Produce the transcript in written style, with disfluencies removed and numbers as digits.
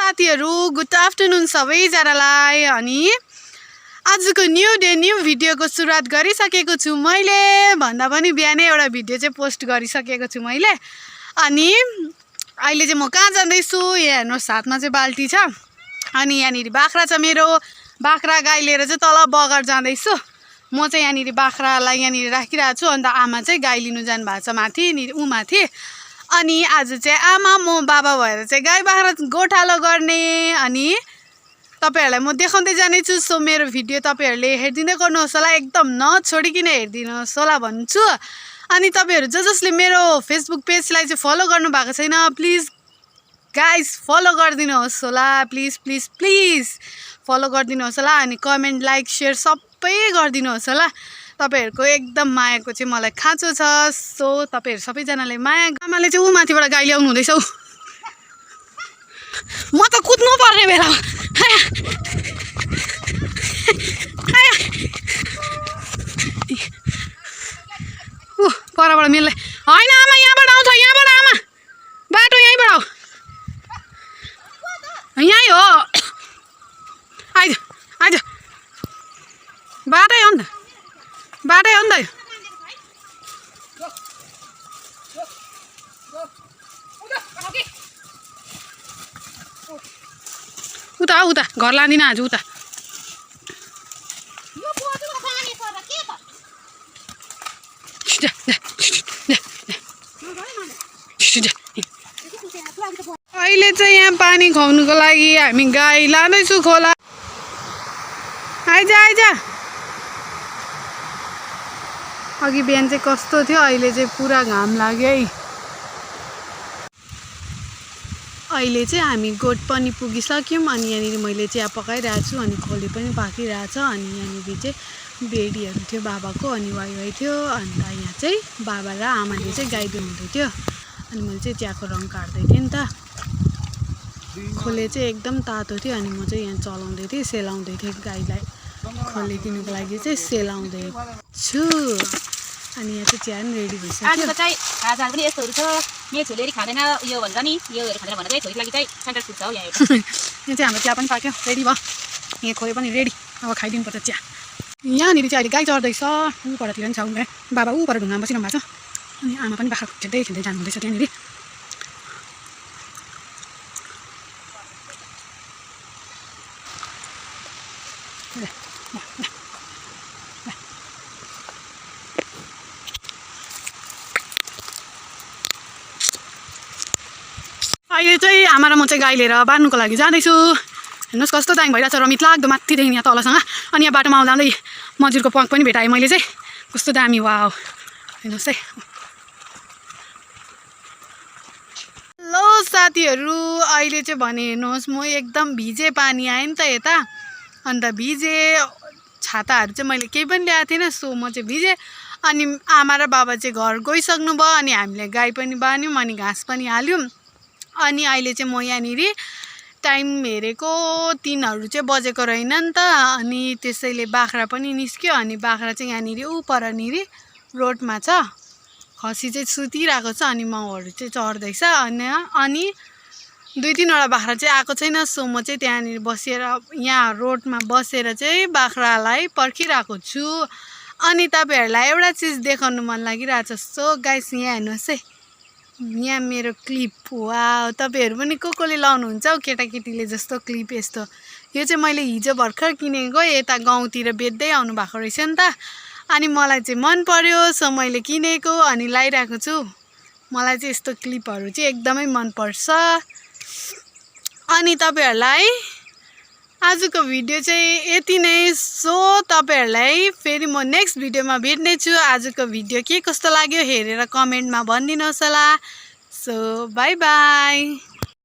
साथीहरु good afternoon सबैजनालाई। अनि आजको न्यू डे न्यू भिडियोको सुरुवात गरिसकेको छु मैले। भन्दा पनि बिहानै एउटा भिडियो चाहिँ पोस्ट गरिसकेको छु मैले। अनि अहिले चाहिँ म कहाँ जाँदैछु, यहाँ हेर्नुहोस् हातमा चाहिँ बाल्टी छ। अनि यहाँनिर बाख्रा छ मेरो। बाख्रा गाई लिएर चाहिँ तल बगर जाँदैछु। म चाहिँ यहाँनिर बाख्रालाई यहाँनिर राखिरहेको छु। अन्त आमा चाहिँ गाई लिनु जानु भएको छ माथि माथि। अनि आज चाहिँ आमा म बाबा भएर चाहिँ गाई बाख्रा गोठालो गर्ने। अनि तपाईहरुलाई म देखाउँदै जानेछु। सो मेरो भिडियो तपाईहरुले हेर्दिदै गर्नुहोस् होला, एकदम नछोडिकिन हेर्दिनुहोस् होला भन्छु। अनि तपाईहरु जसले मेरो फेसबुक पेजलाई चाहिँ फलो गर्नु भएको छैन प्लिज गाइस फलो गरिदिनुहोस् होला, प्लिज प्लिज प्लिज फलो गरिदिनुहोस् होला। अनि कमेन्ट लाइक शेयर सबै गरिदिनुहोस् होला। तपाईहरुको एकदम मायाको चाहिँ मलाई खाँचो छ। सो तपाईहरु सबैजनाले माया। आमाले चाहिँ उ माथिबाट गाई ल्याउनु हुँदैछ। म त कुद्नु पर्ने बेला परबाट मिल्दै हैन आमा, यहाँबाट आउँछ, यहाँबाट आमा, बाटो यहीँबाट हो, यहीँ हो, आइज आइज, बाटै हो नि त, बाटै हो नि त। उता उता घर लाँदिन आज उता। अहिले चाहिँ यहाँ पानी खुवाउनुको लागि हामी गाई लाँदैछु खोला। आइज आइज। अघि बिहान चाहिँ कस्तो थियो, अहिले चाहिँ पुरा घाम लाग्यो है। अहिले चाहिँ हामी गोठ पनि पुगिसक्यौँ। अनि यहाँनिर मैले चिया पकाइरहेको छु। अनि खोले पनि पाकिरहेछ। अनि यहाँनिर चाहिँ बेडीहरू थियो बाबाको। अनि वाइ थियो। अन्त यहाँ चाहिँ बाबा र आमाले चाहिँ गाई दुहुँदै थियो। अनि मैले चाहिँ चियाको रङ काट्दै थिएँ नि त। खोले चाहिँ एकदम तातो थियो। अनि म चाहिँ यहाँ चलाउँदै थिएँ, सेलाउँदै थिएँ गाईलाई। खोले दिनुको लागि चाहिँ सेलाउँदै छु। अनि यहाँ चाहिँ चिया पनि रेडी भइसक्यो। आजको चाहिँ खाजाहरू पनि यस्तोहरू छ। मेरो छोरीले खाँदैन यो भन्छ नि, योहरू खाँदैन भनेर चाहिँ छोरीको लागि चाहिँ सेन्टर फुड छ हौ। यहाँ यहाँ चाहिँ हाम्रो चिया पनि पाक्यो, रेडी भयो। यहाँ खोले पनि रेडी, अब खाइदिनु पर्छ चिया। यहाँनिर चाहिँ अहिले गाई चढ्दैछ। ऊपरतिर पनि छ गाई। बाबा ऊपर ढुङ्गामा बसिरहनु भएको छ। अनि आमा पनि बाख्रा खेल्दै खेल्दै जानु हुँदैछ त्यहाँनिर। अहिले चाहिँ आमा र म चाहिँ गाई लिएर बाँध्नुको लागि जाँदैछु। हेर्नुहोस् कस्तो दाङ भइरहेछ, रमित लाग्दो माथिदेखि यहाँ तलसँग। अनि यहाँ बाटोमा आउँदा आउँदै मजुरको प्वाङ पनि भेटाएँ मैले चाहिँ, कस्तो दामी। वाउ हेर्नुहोस् है। हेलो साथीहरू, अहिले चाहिँ भने हेर्नुहोस् म एकदम भिजे, पानी आयो नि त यता। अन्त भिजे, छाताहरू चाहिँ मैले केही पनि ल्याएको थिएन। सो म चाहिँ भिजेँ। अनि आमा र बाबा चाहिँ घर गइसक्नु भयो। अनि हामीले गाई पनि बाँध्यौँ, अनि घाँस पनि हाल्यौँ। अनि अहिले चाहिँ म यहाँनिर टाइम हेरेको 3 चाहिँ बजेको रहेन नि त। अनि त्यसैले बाख्रा पनि निस्क्यो। अनि बाख्रा चाहिँ यहाँनिर परनिर रोडमा छ। खसी चाहिँ सुतिरहेको छ। अनि माउहरू चाहिँ चढ्दैछ। अनि 2-3वटा बाख्रा चाहिँ आएको छैन। सो म चाहिँ त्यहाँनिर बसेर यहाँ रोडमा बसेर चाहिँ बाख्रालाई पर्खिरहेको छु। अनि तपाईहरुलाई एउटा चिज देखाउनु मन लागिरहेछ। सो गाइस यहाँ हेर्नुहोस् है, यहाँ मेरो क्लिप। वाउ, तपाईहरु पनि कसले लाउनुहुन्छ हौ केटाकेटीले जस्तो क्लिप यस्तो। यो चाहिँ मैले हिजो भर्खर किनेको, यता गाउँतिर बेच्दै आउनु भएको रहेछ नि त। अनि मलाई चाहिँ मन पर्यो। सो मैले किनेको अनि लाइरहेको छु। मलाई चाहिँ यस्तो क्लिपहरू चाहिँ एकदमै मन पर्छ। अनि तपाईहरुलाई आजको भिडियो चाहिँ यति नै। सो तपाईहरुलाई फेरि म नेक्स्ट भिडियोमा भेट्ने छु। आजको भिडियो के कस्तो लाग्यो हेरेर कमेन्टमा भनिदिनुहोस् होला। So by by.